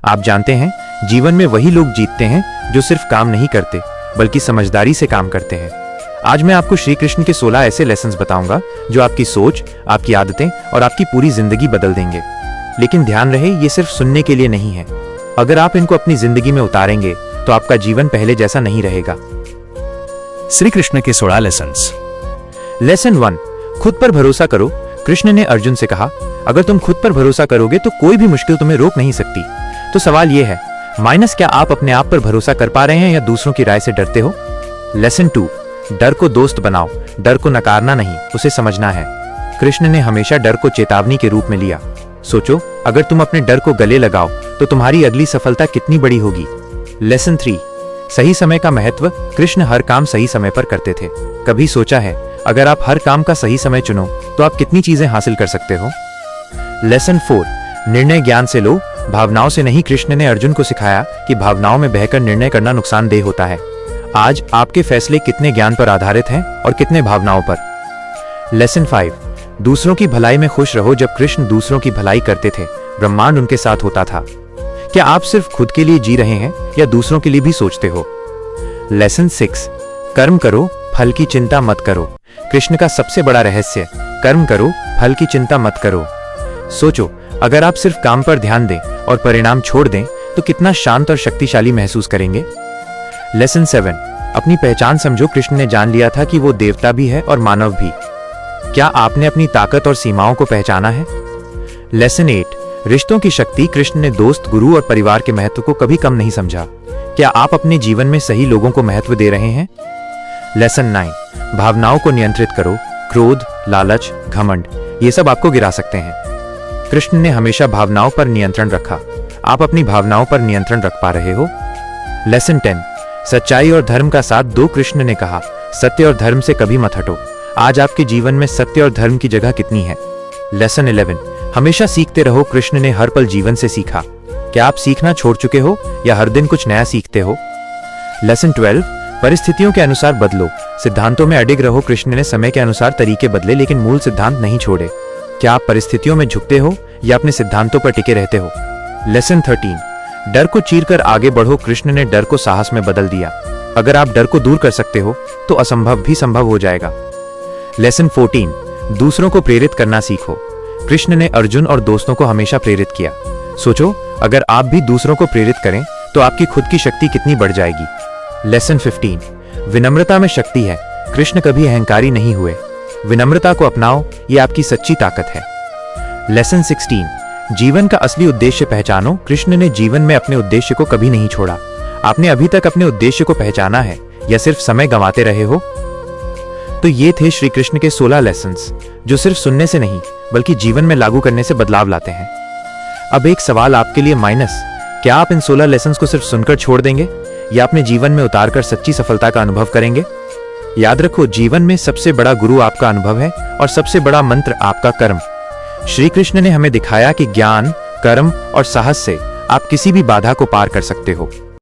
आप जानते हैं, जीवन में वही लोग जीतते हैं जो सिर्फ काम नहीं करते बल्कि समझदारी से काम करते हैं। आज मैं आपको श्री कृष्ण के 16 ऐसे लेसन्स बताऊंगा जो आपकी सोच, आपकी आदतें और आपकी पूरी जिंदगी बदल देंगे। लेकिन ध्यान रहे, ये सिर्फ सुनने के लिए नहीं है। अगर आप इनको अपनी जिंदगी में उतारेंगे तो आपका जीवन पहले जैसा नहीं रहेगा। श्री कृष्ण के 16 लेसन्स। लेसन 1, खुद पर भरोसा करो। कृष्ण ने अर्जुन से कहा, अगर तुम खुद पर भरोसा करोगे तो कोई भी मुश्किल तुम्हें रोक नहीं सकती। तो सवाल यह है, क्या आप अपने आप पर भरोसा कर पा रहे हैं या दूसरों की राय से डरते हो? लेसन 2, डर को दोस्त बनाओ। डर को नकारना नहीं, उसे समझना है। कृष्ण ने हमेशा डर को चेतावनी के रूप में लिया। सोचो, अगर तुम अपने डर को गले लगाओ तो तुम्हारी अगली सफलता कितनी बड़ी होगी। लेसन 3, सही समय का महत्व। कृष्ण हर काम सही समय पर करते थे। कभी सोचा है, अगर आप हर काम का सही समय चुनो तो आप कितनी चीजें हासिल कर सकते हो? लेसन 4, निर्णय ज्ञान से लो, भावनाओं से नहीं। कृष्ण ने अर्जुन को सिखाया कि भावनाओं में बहकर निर्णय करना नुकसानदेह होता है। आज आपके फैसले कितने ज्ञान पर आधारित हैं और कितने भावनाओं पर? लेसन 5, दूसरों की भलाई में खुश रहो। जब कृष्ण दूसरों की भलाई करते थे, ब्रह्मांड उनके साथ होता था। क्या आप सिर्फ खुद के लिए जी रहे हैं या दूसरों के लिए भी सोचते हो? लेसन 6, कर्म करो, फल की चिंता मत करो। कृष्ण का सबसे बड़ा रहस्य, कर्म करो, फल की चिंता मत करो। सोचो, अगर आप सिर्फ काम पर ध्यान दें और परिणाम छोड़ दें तो कितना शांत और शक्तिशाली महसूस करेंगे। लेसन 7, अपनी पहचान समझो। कृष्ण ने जान लिया था कि वो देवता भी है और मानव भी। क्या आपने अपनी ताकत और सीमाओं को पहचाना है? लेसन 8, रिश्तों की शक्ति। कृष्ण ने दोस्त, गुरु और परिवार के महत्व को कभी कम नहीं समझा। क्या आप अपने जीवन में सही लोगों को महत्व दे रहे हैं? लेसन 9, भावनाओं को नियंत्रित करो। क्रोध, लालच, घमंड, ये सब आपको गिरा सकते हैं। कृष्ण ने हमेशा भावनाओं पर नियंत्रण रखा। आप अपनी भावनाओं पर नियंत्रण रख पा रहे हो? लेसन 10, सच्चाई और धर्म का साथ दो। कृष्ण ने कहा, सत्य और धर्म से कभी मत हटो। आज आपके जीवन में सत्य और धर्म की जगह कितनी है? लेसन 11, हमेशा सीखते रहो। कृष्ण ने हर पल जीवन से सीखा। क्या आप सीखना छोड़ चुके हो या हर दिन कुछ नया सीखते हो? लेसन 12, परिस्थितियों के अनुसार बदलो, सिद्धांतों में अडिग रहो। कृष्ण ने समय के अनुसार तरीके बदले लेकिन मूल सिद्धांत नहीं छोड़े। क्या आप परिस्थितियों में झुकते हो या अपने सिद्धांतों पर टिके रहते हो? लेसन 13, डर को चीरकर आगे बढ़ो। कृष्ण ने डर को साहस में बदल दिया। अगर आप डर को दूर कर सकते हो तो असंभव भी संभव हो जाएगा। लेसन 14, दूसरों को प्रेरित करना सीखो। कृष्ण ने अर्जुन और दोस्तों को हमेशा प्रेरित किया। सोचो, अगर आप भी दूसरों को प्रेरित करें तो आपकी खुद की शक्ति कितनी बढ़ जाएगी। लेसन 15, विनम्रता में शक्ति है। कृष्ण कभी अहंकारी नहीं हुए। विनम्रता को अपनाओ, ये आपकी सच्ची ताकत है। लेसन 16, जीवन का असली उद्देश्य पहचानो। कृष्ण ने जीवन में अपने उद्देश्य को कभी नहीं छोड़ा। आपने अभी तक अपने उद्देश्य को पहचाना है या सिर्फ समय गंवाते रहे हो? तो ये थे श्री कृष्ण के 16 लेसन्स जो सिर्फ सुनने से नहीं बल्कि जीवन में लागू करने से बदलाव लाते हैं। अब एक सवाल आपके लिए माइनस, क्या आप इन 16 लेसन्स को सिर्फ सुनकर छोड़ देंगे या अपने जीवन में उतारकर सच्ची सफलता का अनुभव करेंगे? याद रखो, जीवन में सबसे बड़ा गुरु आपका अनुभव है और सबसे बड़ा मंत्र आपका कर्म। श्री कृष्ण ने हमें दिखाया कि ज्ञान, कर्म और साहस से आप किसी भी बाधा को पार कर सकते हो।